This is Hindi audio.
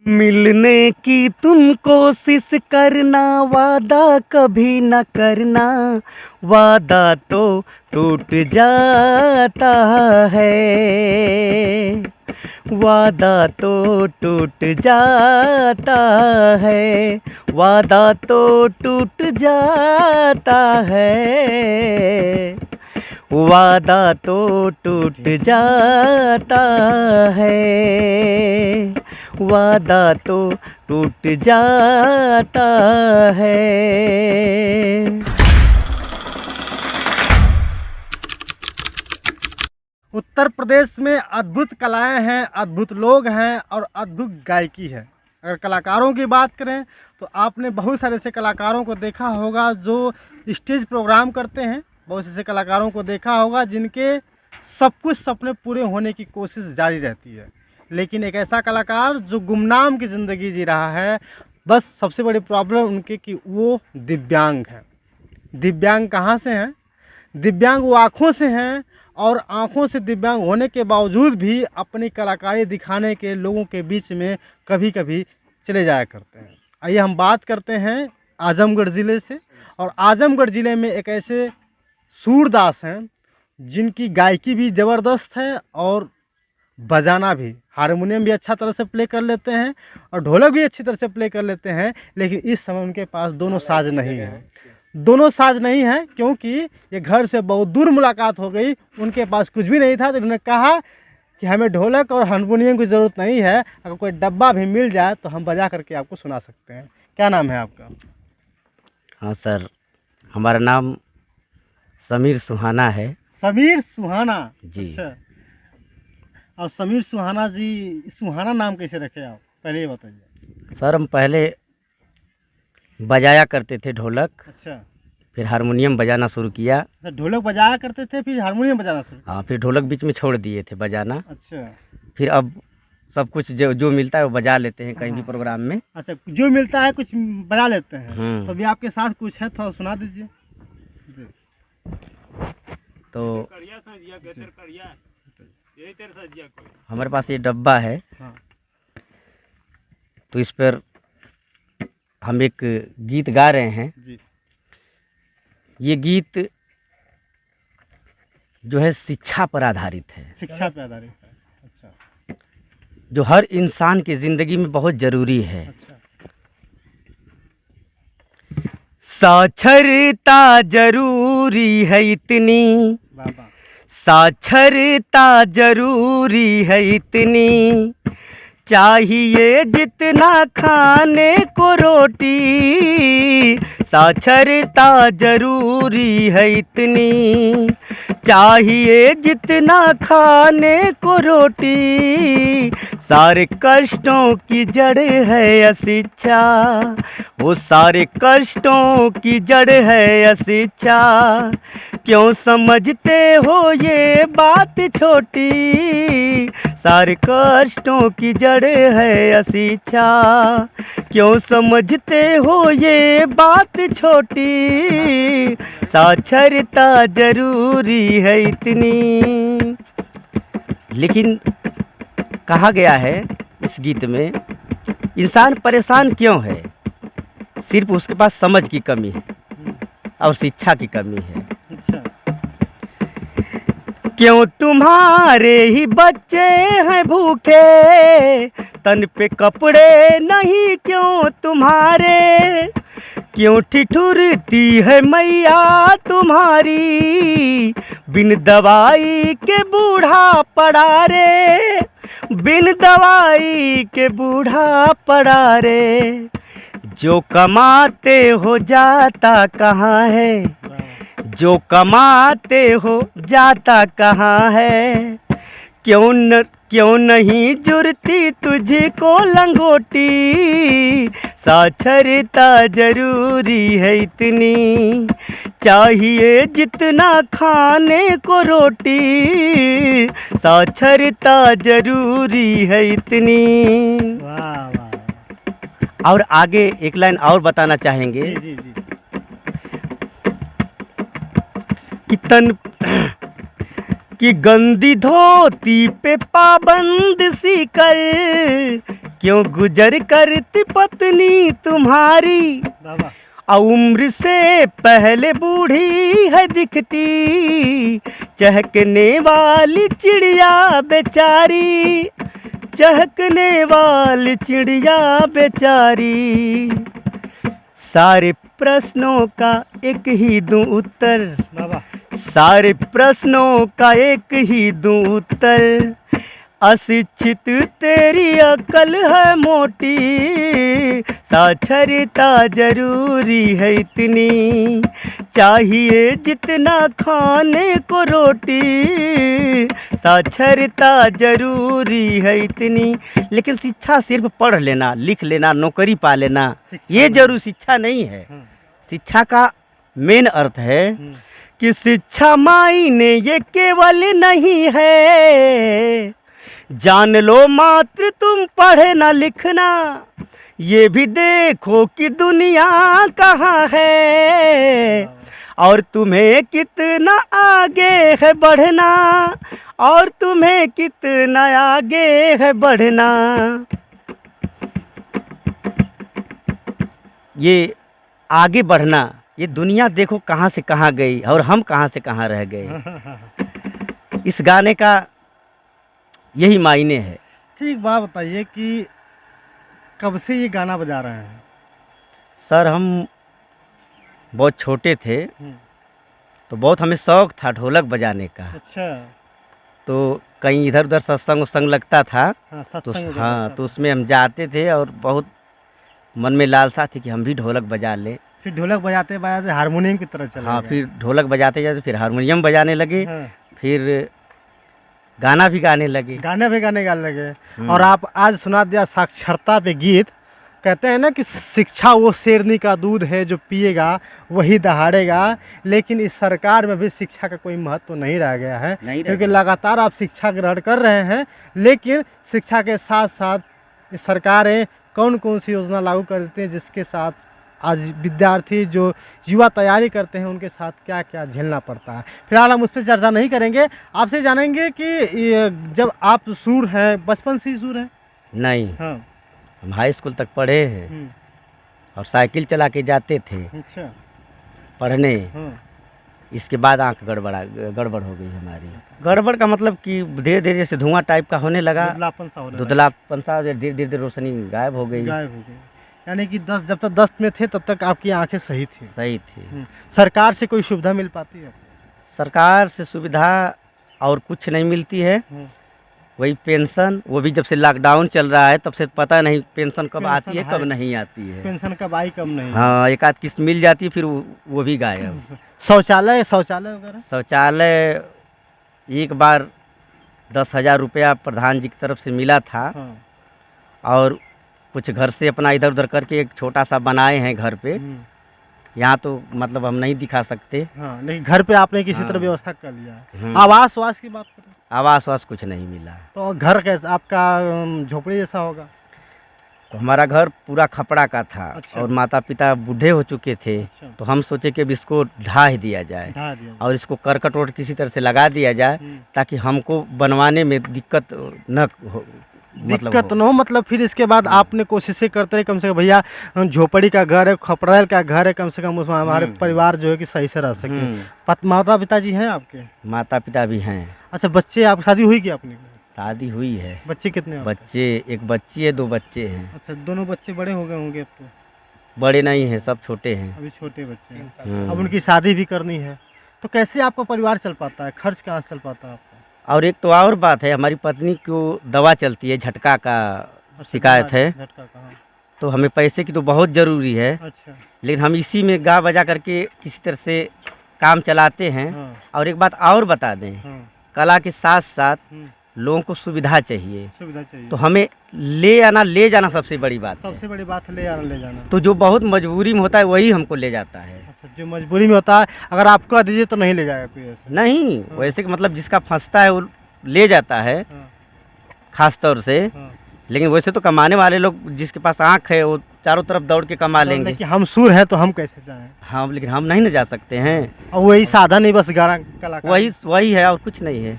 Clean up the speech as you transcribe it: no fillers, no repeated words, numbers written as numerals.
मिलने की तुम कोशिश करना, वादा कभी न करना, वादा तो टूट जाता है, वादा तो टूट जाता है, वादा तो टूट जाता है, वादा तो टूट जाता है, वादा तो टूट जाता है। उत्तर प्रदेश में अद्भुत कलाएं हैं, अद्भुत लोग हैं और अद्भुत गायकी है। अगर कलाकारों की बात करें तो आपने बहुत सारे ऐसे कलाकारों को देखा होगा जो स्टेज प्रोग्राम करते हैं। बहुत से ऐसे कलाकारों को देखा होगा जिनके सब कुछ सपने पूरे होने की कोशिश जारी रहती है, लेकिन एक ऐसा कलाकार जो गुमनाम की ज़िंदगी जी रहा है। बस सबसे बड़ी प्रॉब्लम उनके कि वो दिव्यांग है। दिव्यांग कहाँ से हैं? दिव्यांग वो आँखों से हैं और आँखों से दिव्यांग होने के बावजूद भी अपनी कलाकारी दिखाने के लोगों के बीच में कभी कभी चले जाया करते हैं। आइए हम बात करते हैं आजमगढ़ ज़िले से। और आजमगढ़ ज़िले में एक ऐसे सूरदास हैं जिनकी गायकी भी ज़बरदस्त है और बजाना भी, हारमोनियम भी अच्छा तरह से प्ले कर लेते हैं और ढोलक भी अच्छी तरह से प्ले कर लेते हैं। लेकिन इस समय उनके पास दोनों साज नहीं है। दोनों साज नहीं है क्योंकि ये घर से बहुत दूर मुलाकात हो गई, उनके पास कुछ भी नहीं था। तो उन्होंने कहा कि हमें ढोलक और हारमोनियम की ज़रूरत नहीं है, अगर कोई डब्बा भी मिल जाए तो हम बजा करके आपको सुना सकते हैं। क्या नाम है आपका? हाँ सर, हमारा नाम समीर सुहाना है। समीर सुहाना जी। अच्छा। और समीर सुहाना जी, सुहाना नाम कैसे रखे आप, पहले ये बताइए। सर हम पहले बजाया करते थे ढोलक, अच्छा, फिर हारमोनियम बजाना शुरू किया। तो ढोलक बजाया करते थे फिर हारमोनियम बजाना शुरू? हाँ, फिर ढोलक बीच में छोड़ दिए थे बजाना। अच्छा। फिर अब सब कुछ जो जो मिलता है वो बजा लेते हैं कहीं भी प्रोग्राम में। अच्छा, जो मिलता है कुछ बजा लेते हैं। तो तो अभी आपके साथ कुछ है, थोड़ा सुना दीजिए। हमारे पास ये डब्बा है। हाँ। तो इस पर हम एक गीत गा रहे हैं। जी। ये गीत जो है शिक्षा पर आधारित है, शिक्षा पे आधारित है। अच्छा। जो हर इंसान की ज़िंदगी में बहुत ज़रूरी है। अच्छा। साक्षरता जरूरी है इतनी, बाबा। साक्षरता जरूरी है इतनी, चाहिए जितना खाने को रोटी, साक्षरता जरूरी है इतनी, चाहिए जितना खाने को रोटी, सारे कष्टों की जड़ है अशिक्षा, वो सारे कष्टों की जड़ है अशिक्षा, क्यों समझते हो ये बात छोटी, सारे कष्टों की जड़ है अशिक्षा, क्यों समझते हो ये बात छोटी, साक्षरता जरूरी है इतनी। लेकिन कहा गया है इस गीत में, इंसान परेशान क्यों है? सिर्फ उसके पास समझ की कमी है और शिक्षा की कमी है। अच्छा। क्यों तुम्हारे ही बच्चे हैं भूखे, तन पे कपड़े नहीं क्यों तुम्हारे, क्यों ठिठुरती है मैया तुम्हारी, बिन दवाई के बूढ़ा पड़ा रे, बिन दवाई के बूढ़ा पड़ा रे, जो कमाते हो जाता कहाँ है, जो कमाते हो जाता कहाँ है, क्यों नहीं जुड़ती तुझको लंगोटी, साक्षरता जरूरी है इतनी, चाहिए जितना खाने को रोटी, साक्षरता जरूरी है इतनी। वाह वाह। और आगे एक लाइन और बताना चाहेंगे जी जी जी। कि कि गंदी धोती पे पाबंद सी कर, क्यों गुजर करती पत्नी तुम्हारी, बाबा उम्र से पहले बूढ़ी है दिखती, चहकने वाली चिड़िया बेचारी, चहकने वाली चिड़िया बेचारी। सारे प्रश्नों का एक ही दूं उत्तर, बाबा सारे प्रश्नों का एक ही दूं उत्तर, अशिक्षित तेरी अकल है मोटी, साक्षरता जरूरी है इतनी, चाहिए जितना खाने को रोटी, साक्षरता जरूरी है इतनी। लेकिन शिक्षा सिर्फ पढ़ लेना, लिख लेना, नौकरी पा लेना, ये जरूर शिक्षा नहीं है। शिक्षा का मेन अर्थ है कि शिक्षा मायने ये केवल नहीं है, जान लो मात्र तुम पढ़े ना लिखना, ये भी देखो कि दुनिया कहाँ है, और तुम्हें कितना आगे है बढ़ना, और तुम्हें कितना आगे है बढ़ना। ये आगे बढ़ना, ये दुनिया देखो कहाँ से कहाँ गई और हम कहाँ से कहाँ रह गए। इस गाने का यही मायने है। ठीक बात बताइए कि कब से ये गाना बजा रहे हैं? सर हम बहुत छोटे थे तो बहुत हमें शौक़ था ढोलक बजाने का। अच्छा। तो कहीं इधर उधर सत्संग लगता था। हाँ, तो सत्संग हाँ, तो उसमें हम जाते थे और बहुत मन में लालसा थी कि हम भी ढोलक बजा लें। फिर ढोलक बजाते बजाते हारमोनियम की तरह चले हाँ, गए। फिर ढोलक बजाते जाते फिर हारमोनियम बजाने लगे। हाँ, फिर गाना भी गाने लगे। गाने भी गाने लगे। और आप आज सुना दिया साक्षरता पे गीत। कहते हैं ना कि शिक्षा वो शेरनी का दूध है जो पिएगा वही दहाड़ेगा, लेकिन इस सरकार में भी शिक्षा का कोई महत्व नहीं रह गया है, क्योंकि लगातार आप शिक्षा ग्रहण कर रहे हैं, लेकिन शिक्षा के साथ साथ इस सरकारें कौन कौन सी योजना लागू कर देती हैं जिसके साथ आज विद्यार्थी जो युवा तैयारी करते हैं उनके साथ क्या क्या झेलना पड़ता है। फिलहाल हम उस पर चर्चा नहीं करेंगे। आपसे जानेंगे कि जब आप सूर हैं, बचपन से ही सूर हैं? नहीं, हाँ, हम हाई स्कूल तक पढ़े हैं और साइकिल चला के जाते थे अच्छा पढ़ने। हाँ, इसके बाद आंख गड़बड़ हो गई हमारी। गड़बड़ का मतलब कि धीरे धीरे जैसे धुआं टाइप का होने लगा, धुंधलापन सा हो रहा है। धुंधलापन सा, धीरे धीरे रोशनी गायब हो गई। गायब हो गई। यानी कि जब तक 10 में थे तब तक आपकी आंखें सही थी। सही थी। सरकार से कोई सुविधा मिल पाती है? सरकार से सुविधा और कुछ नहीं मिलती है। वही पेंशन, वो भी जब से लॉकडाउन चल रहा है तब से पता नहीं पेंशन कब आती है कब नहीं आती है। पेंशन कब आई कब नहीं? हाँ, एक आध किस्त मिल जाती है फिर वो भी गायब। शौचालय वगैरह? शौचालय एक बार 10,000 रुपया प्रधान जी की तरफ से मिला था। हाँ। और कुछ घर से अपना इधर उधर करके एक छोटा सा बनाए हैं घर पे। यहाँ तो मतलब हम नहीं दिखा सकते। हाँ, लेकिन घर पे आपने किसी तरह व्यवस्था कर लिया है। आवास की बात करें? आवास कुछ नहीं मिला। तो घर कैसा आपका? झोपड़ी जैसा होगा? तो हमारा घर पूरा खपड़ा का था। अच्छा। और माता पिता बूढ़े हो चुके थे। अच्छा। तो हम सोचे कि अब इसको ढा ही दिया जाए ढा दिया। और इसको करकट वोट किसी तरह से लगा दिया जाए ताकि हमको बनवाने में दिक्कत न हो। दिक्कत न हो, मतलब फिर इसके बाद आपने कोशिशें करते रहे कम से कम भैया झोपड़ी का घर है, खपड़ैल का घर है, कम से कम उसमें हमारे परिवार जो है कि सही से रह सके। माता पिता जी हैं आपके? माता पिता भी हैं। अच्छा, बच्चे? आप शादी हुई कि आपने? शादी हुई है। बच्चे कितने? बच्चे एक बच्ची है, 2 बच्चे हैं। अच्छा, दोनों बच्चे बड़े हो गए होंगे अब तो? बड़े नहीं हैं, सब छोटे हैं। अभी छोटे बच्चे हैं। अब उनकी शादी भी करनी है, तो कैसे आपका परिवार चल पाता है? खर्च कहाँ से चल पाता है आपका? और एक तो और बात है, हमारी पत्नी को दवा चलती है, झटका का शिकायत है। झटका का? तो हमें पैसे की तो बहुत ज़रूरी है। अच्छा। लेकिन हम इसी में गा बजा करके किसी तरह से काम चलाते हैं। और एक बात और बता दें, कला के साथ साथ लोगों को सुविधा चाहिए। तो हमें ले जाना सबसे बड़ी बात है। सबसे बड़ी बात है ले जाना। तो जो बहुत मजबूरी में होता है वही हमको ले जाता है। अच्छा, जो मजबूरी में होता है अगर आप कह दीजिए तो नहीं ले जाएगा कोई ऐसे? नहीं, वैसे कि मतलब जिसका फंसता है वो ले जाता है खास तौर से। लेकिन वैसे तो कमाने वाले लोग जिसके पास आँख है वो चारों तरफ दौड़ के कमा लेंगे। कि हम सूर हैं तो हम कैसे जाएं? हाँ, लेकिन हम नहीं ना जा सकते हैं। और वही साधन ही बस गाना कलाकार वही है और कुछ नहीं है।